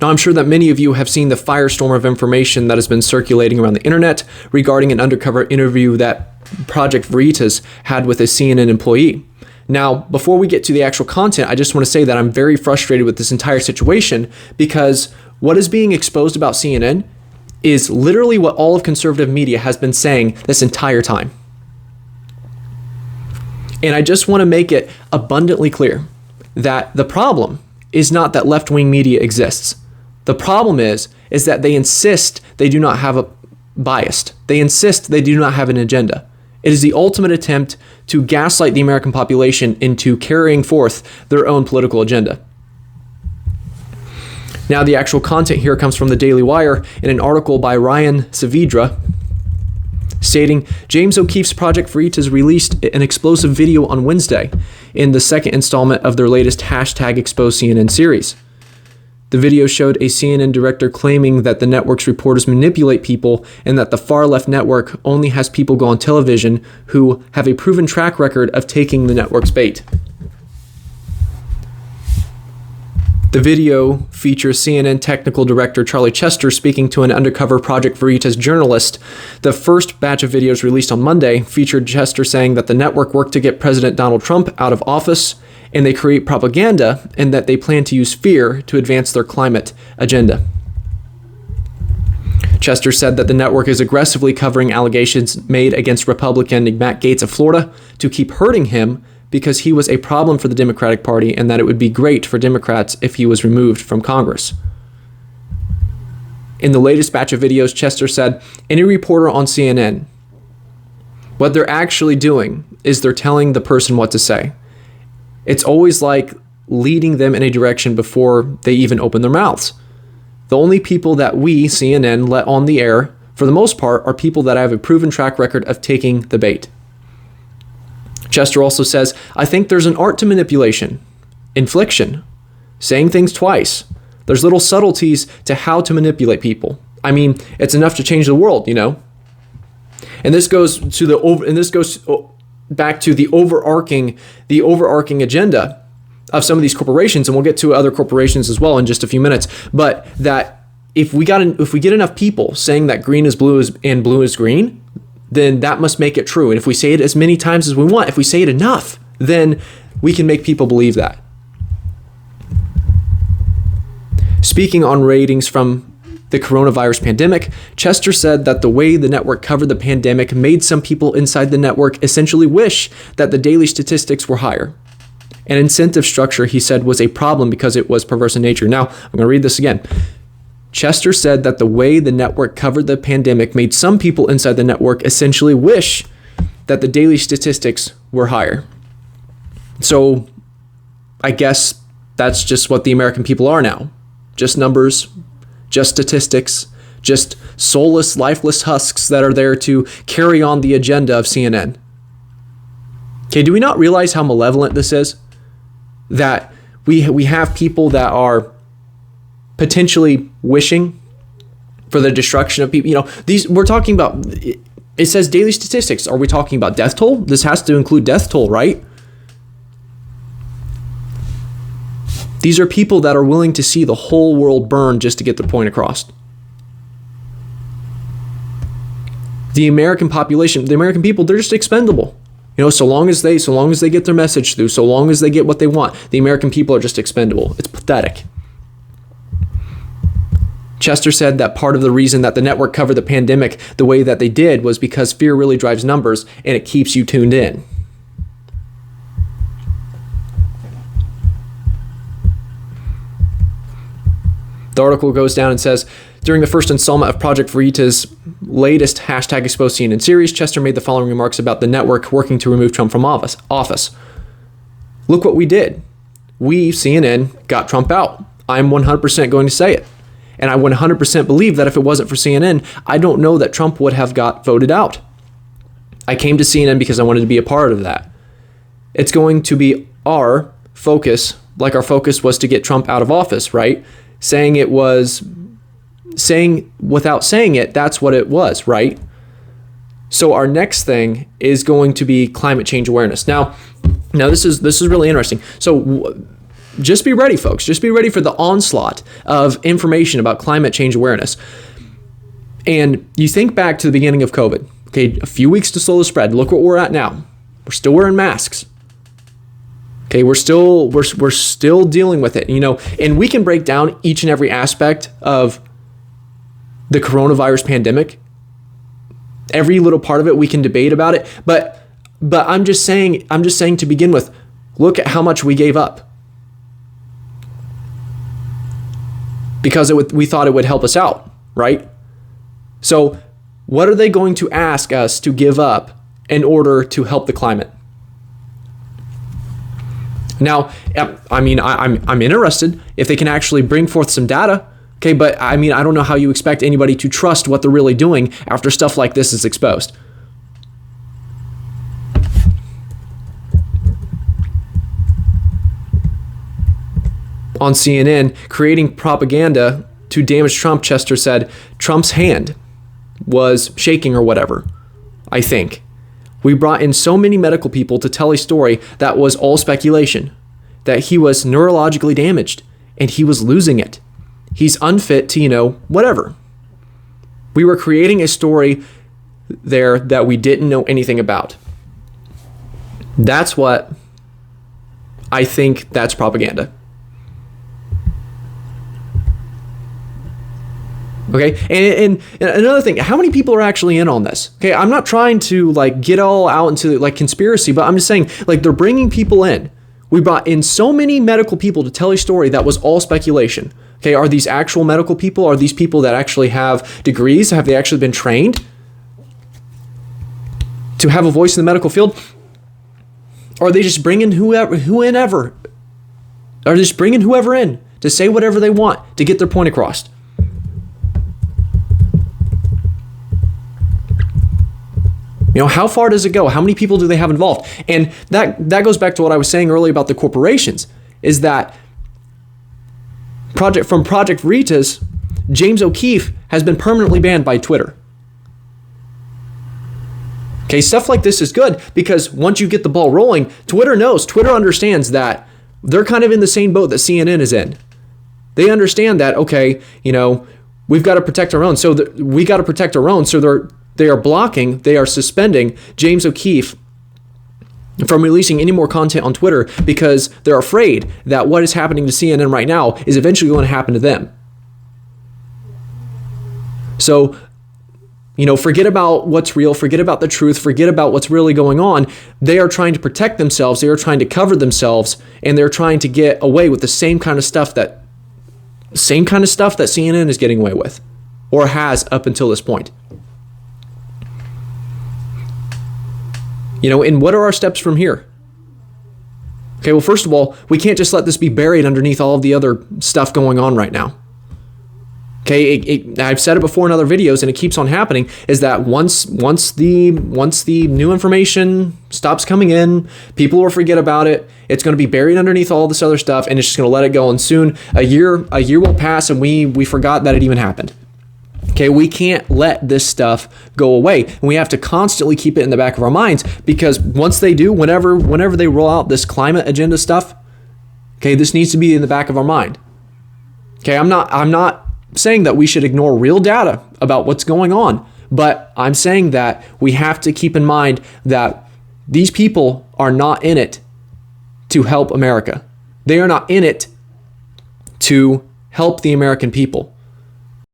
Now, I'm sure that many of you have seen the firestorm of information that has been circulating around the internet regarding an undercover interview that Project Veritas had with a CNN employee. Now, before we get to the actual content, I just want to say that I'm very frustrated with this entire situation because what is being exposed about CNN is literally what all of conservative media has been saying this entire time. And I just want to make it abundantly clear that the problem is not that left-wing media exists. The problem is that they insist they do not have a bias. They insist they do not have an agenda. It is the ultimate attempt to gaslight the American population into carrying forth their own political agenda. Now, the actual content here comes from the Daily Wire in an article by Ryan Saavedra stating, James O'Keefe's Project Veritas released an explosive video on Wednesday in the second installment of their latest #ExposeCNN series. The video showed a CNN director claiming that the network's reporters manipulate people and that the far-left network only has people go on television who have a proven track record of taking the network's bait. The video features CNN technical director Charlie Chester speaking to an undercover Project Veritas journalist. The first batch of videos released on Monday featured Chester saying that the network worked to get President Donald Trump out of office, and they create propaganda, and that they plan to use fear to advance their climate agenda. Chester said that the network is aggressively covering allegations made against Republican Matt Gaetz of Florida to keep hurting him because he was a problem for the Democratic Party and that it would be great for Democrats if he was removed from Congress. In the latest batch of videos, Chester said, any reporter on CNN, what they're actually doing is they're telling the person what to say. It's always like leading them in a direction before they even open their mouths. The only people that we, CNN, let on the air, for the most part, are people that have a proven track record of taking the bait. Chester also says, I think there's an art to manipulation, infliction, saying things twice. There's little subtleties to how to manipulate people. I mean, it's enough to change the world, you know? And this goes back to the overarching agenda of some of these corporations, and we'll get to other corporations as well in just a few minutes. But that if we get enough people saying that green is blue and blue is green, then that must make it true. And if we say it as many times as we want, if we say it enough, then we can make people believe that. Speaking on ratings from the coronavirus pandemic, Chester said that the way the network covered the pandemic made some people inside the network essentially wish that the daily statistics were higher. An incentive structure, he said, was a problem because it was perverse in nature. Now, I'm going to read this again. Chester said that the way the network covered the pandemic made some people inside the network essentially wish that the daily statistics were higher. So I guess that's just what the American people are now. Just numbers, just statistics, just soulless, lifeless husks that are there to carry on the agenda of CNN. Okay, do we not realize how malevolent this is? That we have people that are potentially wishing for the destruction of people. You know, we're talking about, it says daily statistics. Are we talking about death toll? This has to include death toll, right? These are people that are willing to see the whole world burn just to get their point across. The American population, the American people, they're just expendable. You know, so long as they get their message through, so long as they get what they want, the American people are just expendable. It's pathetic. Chester said that part of the reason that the network covered the pandemic the way that they did was because fear really drives numbers and it keeps you tuned in. The article goes down and says, during the first installment of Project Veritas' latest #ExposeCNN series, Chester made the following remarks about the network working to remove Trump from office. Look what we did. We, CNN, got Trump out. I'm 100% going to say it. And I 100% believe that if it wasn't for CNN, I don't know that Trump would have got voted out. I came to CNN because I wanted to be a part of that. It's going to be our focus, like our focus was to get Trump out of office, right? Saying without saying it, that's what it was, right? So our next thing is going to be climate change awareness. Now this is really interesting. So just be ready, folks. Just be ready for the onslaught of information about climate change awareness. And you think back to the beginning of COVID, okay, a few weeks to slow the spread. Look where we're at now. We're still wearing masks. Okay, we're still dealing with it, and we can break down each and every aspect of the coronavirus pandemic. Every little part of it, we can debate about it, but I'm just saying to begin with, look at how much we gave up because we thought it would help us out, right? So what are they going to ask us to give up in order to help the climate? Now, I mean, I'm interested if they can actually bring forth some data, okay? But I mean, I don't know how you expect anybody to trust what they're really doing after stuff like this is exposed. On CNN, creating propaganda to damage Trump, Chester said Trump's hand was shaking or whatever, I think. We brought in so many medical people to tell a story that was all speculation, that he was neurologically damaged and he was losing it. He's unfit to, whatever. We were creating a story there that we didn't know anything about. That's what I think that's propaganda. Okay, and another thing, how many people are actually in on this? Okay, I'm not trying to get all out into conspiracy, but I'm just saying they're bringing people in. We brought in so many medical people to tell a story that was all speculation. Okay, are these actual medical people? Are these people that actually have degrees? Have they actually been trained to have a voice in the medical field? Or are they just bringing whoever in to say whatever they want to get their point across? How far does it go? How many people do they have involved? And that goes back to what I was saying earlier about the corporations, is that Project Veritas, James O'Keefe has been permanently banned by Twitter. Okay, stuff like this is good because once you get the ball rolling, Twitter understands that they're kind of in the same boat that CNN is in. They understand that, okay, we've got to protect our own. So we got to protect our own. So they are suspending James O'Keefe from releasing any more content on Twitter because they're afraid that what is happening to CNN right now is eventually going to happen to them. So, forget about what's real, forget about the truth, forget about what's really going on. They are trying to protect themselves, they are trying to cover themselves, and they're trying to get away with the same kind of stuff that CNN is getting away with, or has up until this point. And what are our steps from here? Okay, well, first of all, we can't just let this be buried underneath all of the other stuff going on right now. Okay, I've said it before in other videos, and it keeps on happening, is that once the new information stops coming in, people will forget about it. It's going to be buried underneath all this other stuff, and it's just going to let it go. And soon a year will pass, and we forgot that it even happened. Okay, we can't let this stuff go away. And we have to constantly keep it in the back of our minds, because once they do, whenever they roll out this climate agenda stuff, okay, this needs to be in the back of our mind. Okay, I'm not saying that we should ignore real data about what's going on, but I'm saying that we have to keep in mind that these people are not in it to help America. They are not in it to help the American people.